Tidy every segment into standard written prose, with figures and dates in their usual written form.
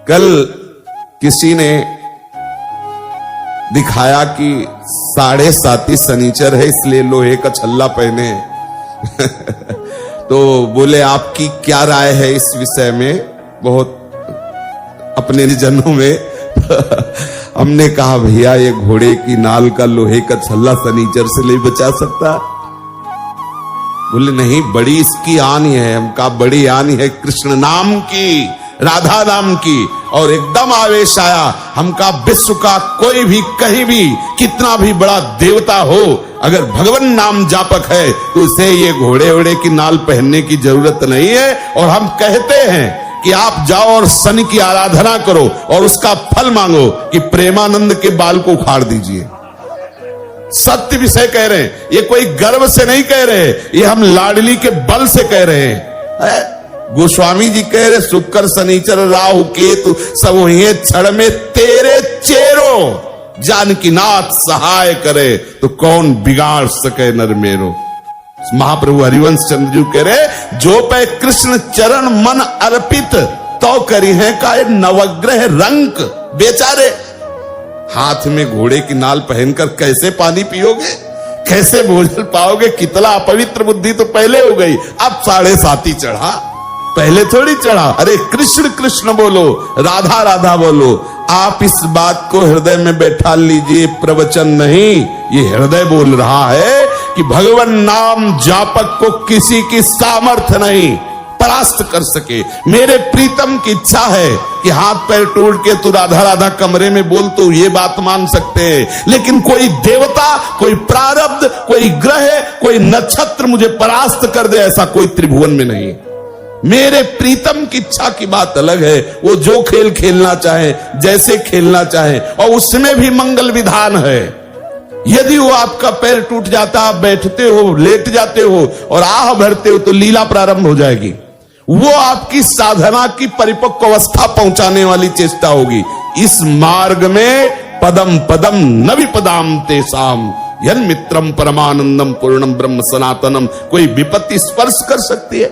कल किसी ने दिखाया कि 7.5 शनिचर है इसलिए लोहे का छल्ला पहने तो बोले आपकी क्या राय है इस विषय में, बहुत अपने जनों में हमने कहा भैया ये घोड़े की नाल का लोहे का छल्ला शनिचर से नहीं बचा सकता। बोले नहीं, बड़ी इसकी हानि है। हम कहा बड़ी हानि है कृष्ण नाम की, राधा नाम की। और एकदम आवेश आया। हम कहा विश्व का कोई भी कहीं भी कितना भी बड़ा देवता हो, अगर भगवान नाम जापक है तो उसे ये घोड़े वोड़े की नाल पहनने की जरूरत नहीं है। और हम कहते हैं कि आप जाओ और शनि की आराधना करो और उसका फल मांगो कि प्रेमानंद के बाल को उखाड़ दीजिए। सत्य विषय कह रहे हैं, ये कोई गर्व से नहीं कह रहे, ये हम लाडली के बल से कह रहे हैं। गोस्वामी जी कह रहे शुक्र शनिचर राहु केतु सब वही क्षण में तेरे चेरो, जानकी नाथ सहाय करे तो कौन बिगाड़ सके नर मेरो। महाप्रभु हरिवंश चंद्र जी कह रहे जो पे कृष्ण चरण मन अर्पित तो करी है का नवग्रह रंक। बेचारे हाथ में घोड़े की नाल पहनकर कैसे पानी पियोगे, कैसे भोजन पाओगे, कितना अपवित्र बुद्धि तो पहले हो गई। अब 7.5 चढ़ा, पहले थोड़ी चढ़ा। अरे कृष्ण कृष्ण बोलो, राधा राधा बोलो। आप इस बात को हृदय में बैठा लीजिए, प्रवचन नहीं, ये हृदय बोल रहा है कि भगवान नाम जापक को किसी की सामर्थ्य नहीं परास्त कर सके। मेरे प्रीतम की इच्छा है कि हाथ पैर टूट के तू राधा राधा कमरे में बोल, तो ये बात मान सकते हैं, लेकिन कोई देवता, कोई प्रारब्ध, कोई ग्रह, कोई नक्षत्र मुझे परास्त कर दे, ऐसा कोई त्रिभुवन में नहीं। मेरे प्रीतम की इच्छा की बात अलग है, वो जो खेल खेलना चाहे, जैसे खेलना चाहे, और उसमें भी मंगल विधान है। यदि वो आपका पैर टूट जाता, आप बैठते हो, लेट जाते हो और आह भरते हो, तो लीला प्रारंभ हो जाएगी। वो आपकी साधना की परिपक्व अवस्था पहुंचाने वाली चेष्टा होगी। इस मार्ग में पदम पदम न विपदाम तेसाम यन मित्रम परमानंदम पूर्णम ब्रह्म सनातनम। कोई विपत्ति स्पर्श कर सकती है?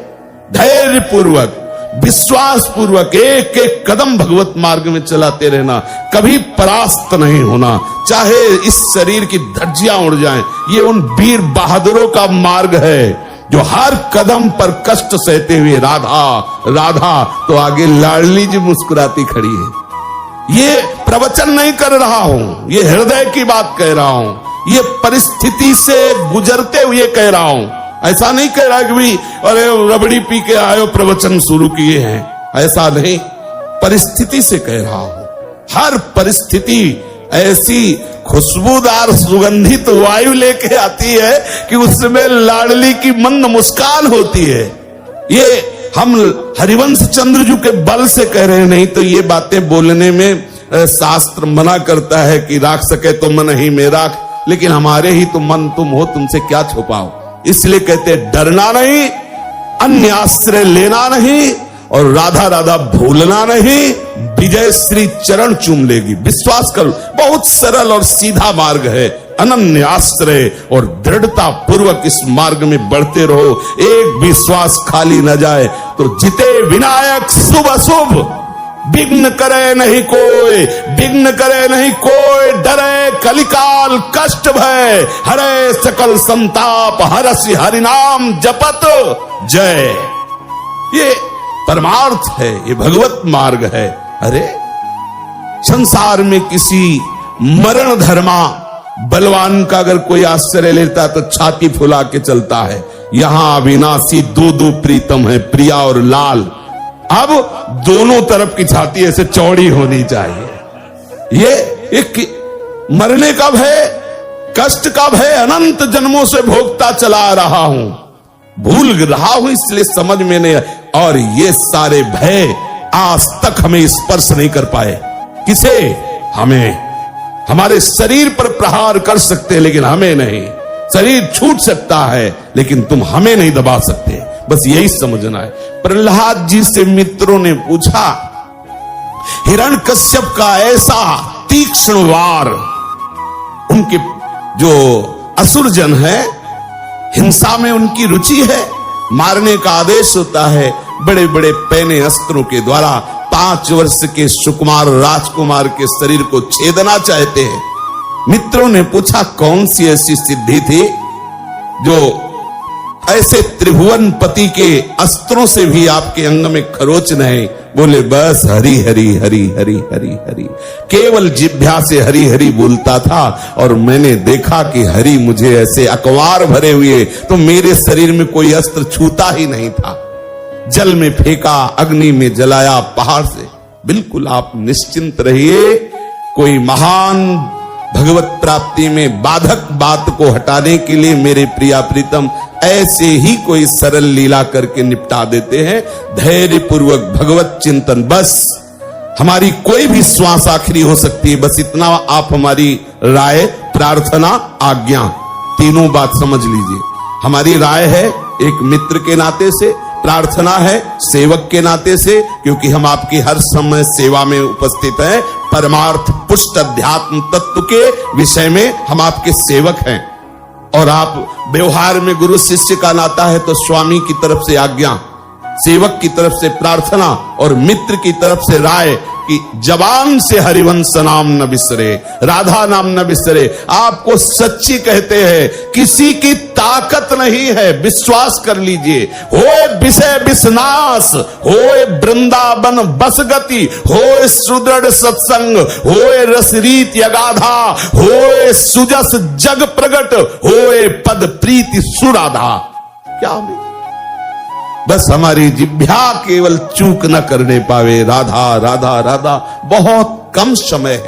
धैर्य पूर्वक, विश्वास पूर्वक एक एक कदम भगवत मार्ग में चलाते रहना, कभी परास्त नहीं होना। चाहे इस शरीर की धज्जियां उड़ जाएं, ये उन वीर बहादुरों का मार्ग है जो हर कदम पर कष्ट सहते हुए राधा राधा, तो आगे लाडली जी मुस्कुराती खड़ी है। ये प्रवचन नहीं कर रहा हूं, ये हृदय की बात कह रहा हूं, ये परिस्थिति से गुजरते हुए कह रहा हूं। ऐसा नहीं कह रहा कि भाई अरे रबड़ी पी के आयो प्रवचन शुरू किए हैं, ऐसा नहीं, परिस्थिति से कह रहा हूं। हर परिस्थिति ऐसी खुशबूदार सुगंधित वायु लेके आती है कि उसमें लाडली की मंद मुस्कान होती है। ये हम हरिवंश चंद्र जी के बल से कह रहे हैं, नहीं तो ये बातें बोलने में शास्त्र मना करता है कि राख सके तो मन ही में राख, लेकिन हमारे ही तो मन तुम हो, तुमसे क्या छुपाओ। इसलिए कहते डरना नहीं, अन्य आश्रय लेना नहीं, और राधा राधा भूलना नहीं। विजय श्री चरण चूम लेगी, विश्वास करो। बहुत सरल और सीधा मार्ग है, अनन्य आश्रय और दृढ़ता पूर्वक इस मार्ग में बढ़ते रहो। एक विश्वास खाली न जाए तो जिते विनायक शुभ अशुभ, विघ्न करे नहीं कोई, विघ्न करे नहीं कोई, डरे कलिकाल कष्ट भय, हरे सकल संताप, हरसि हरिनाम जपत जय। ये परमार्थ है, ये भगवत मार्ग है। अरे संसार में किसी मरण धर्मा बलवान का अगर कोई आश्रय लेता तो छाती फुला के चलता है। यहां अविनाशी दो प्रीतम है, प्रिया और लाल। अब दोनों तरफ की छाती ऐसे चौड़ी होनी चाहिए। ये एक मरने का भय, कष्ट का भय अनंत जन्मों से भोगता चला रहा हूं, भूल रहा हूं, इसलिए समझ में नहीं। और ये सारे भय आज तक हमें स्पर्श नहीं कर पाए। किसे? हमें। हमारे शरीर पर प्रहार कर सकते हैं लेकिन हमें नहीं। शरीर छूट सकता है लेकिन तुम हमें नहीं दबा सकते, बस यही समझना है। प्रहलाद जी से मित्रों ने पूछा, हिरण्यकश्यप का ऐसा तीक्ष्ण वार, उनके जो असुर जन है, हिंसा में उनकी रुचि है, मारने का आदेश होता है, बड़े बड़े पैने अस्त्रों के द्वारा 5 वर्ष के सुकुमार राजकुमार के शरीर को छेदना चाहते हैं। मित्रों ने पूछा कौन सी ऐसी सिद्धि थी जो ऐसे त्रिभुवन पति के अस्त्रों से भी आपके अंग में खरोच नहीं? बोले बस हरि हरि हरि हरि हरि हरि, केवल जिह्वा से हरि हरि बोलता था और मैंने देखा कि हरि मुझे ऐसे अकवार भरे हुए, तो मेरे शरीर में कोई अस्त्र छूता ही नहीं था। जल में फेंका, अग्नि में जलाया, पहाड़ से। बिल्कुल आप निश्चिंत रहिए, कोई महान भगवत प्राप्ति में बाधक बात को हटाने के लिए मेरे प्रिया प्रीतम ऐसे ही कोई सरल लीला करके निपटा देते हैं। धैर्य पूर्वक भगवत चिंतन, बस हमारी कोई भी श्वास आखिरी हो सकती है, बस इतना आप हमारी राय, प्रार्थना, आज्ञा, तीनों बात समझ लीजिए। हमारी राय है एक मित्र के नाते से, प्रार्थना है सेवक के नाते से, क्योंकि हम आपकी हर समय सेवा में उपस्थित हैं। परमार्थ पुष्ट अध्यात्म तत्व के विषय में हम आपके सेवक हैं, और आप व्यवहार में गुरु शिष्य का नाता है तो स्वामी की तरफ से आज्ञा, सेवक की तरफ से प्रार्थना और मित्र की तरफ से राय कि जबान से हरिवंश नाम न बिसरे, राधा नाम न बिसरे। आपको सच्ची कहते हैं, किसी की ताकत नहीं है, विश्वास कर लीजिए। होए विषय विषनाश, होए वृंदावन बस गति, होए सुदृढ़ सत्संग, होए रसरीत यगाधा, होए सुजस जग प्रगट, होए पद प्रीति सुराधा। क्या होगी? बस हमारी जिह्वा केवल चूक न करने पावे। राधा राधा राधा, बहुत कम समय है।